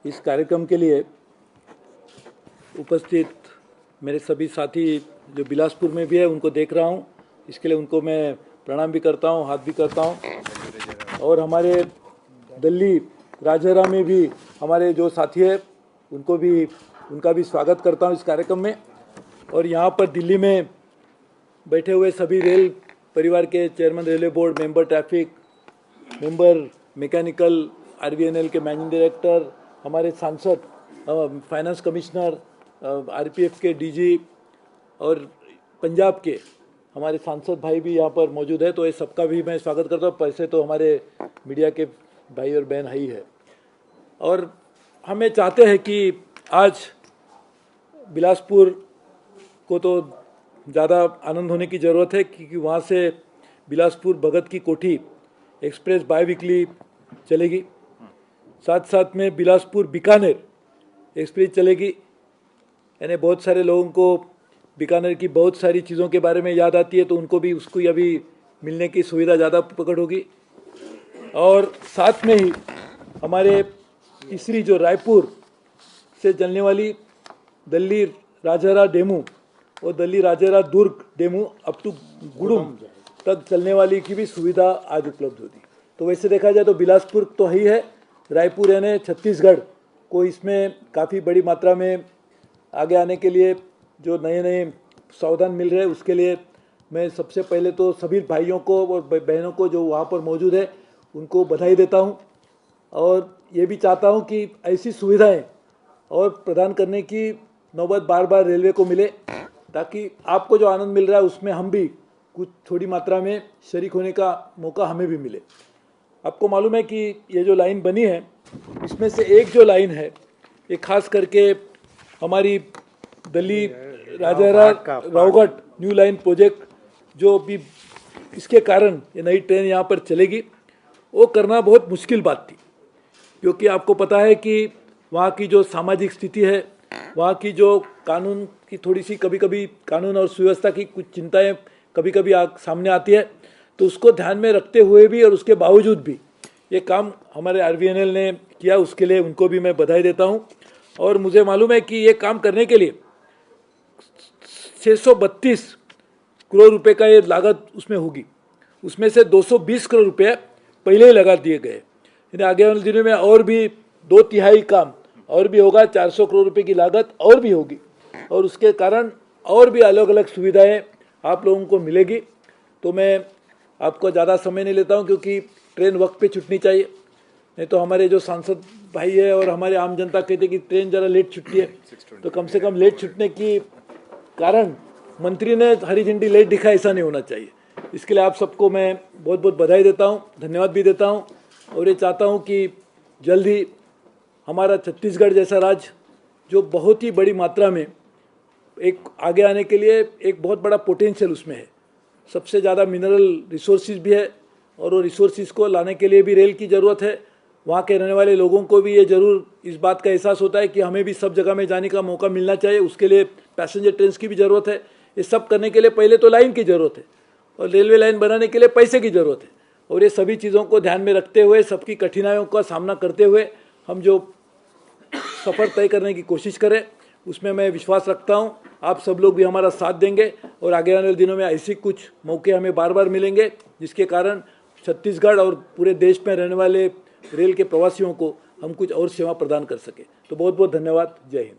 इस कार्यक्रम के लिए उपस्थित मेरे सभी साथी जो बिलासपुर में भी है उनको देख रहा हूँ, इसके लिए उनको मैं प्रणाम भी करता हूँ, हाथ भी करता हूँ। और हमारे दिल्ली राजहरा में भी हमारे जो साथी है उनका भी स्वागत करता हूँ इस कार्यक्रम में। और यहाँ पर दिल्ली में बैठे हुए सभी रेल परिवार के chairman, railway board member, traffic member, mechanical, RVNL के मैनेजिंग डायरेक्टर, हमारे सांसद, फाइनेंस कमिश्नर, आरपीएफ के डीजी और पंजाब के हमारे सांसद भाई भी यहाँ पर मौजूद है, तो ये सबका भी मैं स्वागत करता हूँ। पैसे तो हमारे मीडिया के भाई और बहन ही है। और हमें चाहते हैं कि आज बिलासपुर को तो ज़्यादा आनंद होने की ज़रूरत है, क्योंकि वहाँ से बिलासपुर भगत की कोठी एक्सप्रेस बाई वीकली चलेगी। साथ साथ में बिलासपुर बीकानेर एक्सप्रेस चलेगी। यानी बहुत सारे लोगों को बीकानेर की बहुत सारी चीज़ों के बारे में याद आती है, तो उनको भी उसको अभी मिलने की सुविधा ज़्यादा पकड़ होगी। और साथ में ही हमारे तीसरी जो रायपुर से चलने वाली दिल्ली राजहरा डेमू और दिल्ली राजहरा दुर्ग डेमू अप टू गुड़ुम तक चलने वाली की भी सुविधा आज उपलब्ध होती। तो वैसे देखा जाए तो बिलासपुर तो ही है, रायपुर यानी छत्तीसगढ़ को इसमें काफ़ी बड़ी मात्रा में आगे आने के लिए जो नए नए सावधान मिल रहे हैं, उसके लिए मैं सबसे पहले तो सभी भाइयों को और बहनों को जो वहाँ पर मौजूद है उनको बधाई देता हूँ। और ये भी चाहता हूँ कि ऐसी सुविधाएं और प्रदान करने की नौबत बार बार रेलवे को मिले, ताकि आपको जो आनंद मिल रहा है उसमें हम भी कुछ थोड़ी मात्रा में शरीक होने का मौका हमें भी मिले। आपको मालूम है कि ये जो लाइन बनी है, इसमें से एक जो लाइन है ये खास करके हमारी Dalli Rajhara Rawghat new line project जो भी इसके कारण ये नई ट्रेन यहाँ पर चलेगी, वो करना बहुत मुश्किल बात थी, क्योंकि आपको पता है कि वहाँ की जो सामाजिक स्थिति है, वहाँ की जो कानून की थोड़ी सी कभी कभी कानून और सुव्यवस्था की कुछ चिंताएं कभी कभी सामने आती है, तो उसको ध्यान में रखते हुए भी और उसके बावजूद भी ये काम हमारे आरवीएनएल ने किया, उसके लिए उनको भी मैं बधाई देता हूँ। और मुझे मालूम है कि ये काम करने के लिए 632 करोड़ रुपए का ये लागत उसमें होगी, उसमें से 220 करोड़ रुपए पहले ही लगा दिए गए। यानी आगे वाले दिनों में और भी 2/3 काम और भी होगा, 400 करोड़ रुपए की लागत और भी होगी, और उसके कारण और भी अलग अलग सुविधाएं आप लोगों को मिलेगी। तो मैं आपको ज़्यादा समय नहीं लेता हूं, क्योंकि ट्रेन वक्त पे छूटनी चाहिए, नहीं तो हमारे जो सांसद भाई है और हमारे आम जनता कहते हैं कि ट्रेन ज़रा लेट छुट्टी है, तो कम से कम लेट छूटने की कारण मंत्री ने हरी झंडी लेट दिखा, ऐसा नहीं होना चाहिए। इसके लिए आप सबको मैं बहुत बहुत बधाई देता हूँ, धन्यवाद भी देता हूँ। और ये चाहता हूँ कि जल्द ही हमारा छत्तीसगढ़ जैसा राज्य जो बहुत ही बड़ी मात्रा में एक आगे आने के लिए एक बहुत बड़ा पोटेंशियल उसमें है, सबसे ज़्यादा मिनरल रिसोर्सेज भी है, और वो रिसोर्सेज को लाने के लिए भी रेल की ज़रूरत है। वहाँ के रहने वाले लोगों को भी ये ज़रूर इस बात का एहसास होता है कि हमें भी सब जगह में जाने का मौका मिलना चाहिए, उसके लिए पैसेंजर ट्रेन की भी ज़रूरत है। ये सब करने के लिए पहले तो लाइन की ज़रूरत है, और रेलवे लाइन बनाने के लिए पैसे की ज़रूरत है। और ये सभी चीज़ों को ध्यान में रखते हुए, सबकी कठिनाइयों का सामना करते हुए हम जो सफ़र तय करने की कोशिश करें, उसमें मैं विश्वास रखता हूं आप सब लोग भी हमारा साथ देंगे, और आगे आने वाले दिनों में ऐसे कुछ मौके हमें बार बार मिलेंगे, जिसके कारण छत्तीसगढ़ और पूरे देश में रहने वाले रेल के प्रवासियों को हम कुछ और सेवा प्रदान कर सके। तो बहुत बहुत धन्यवाद। जय हिंद।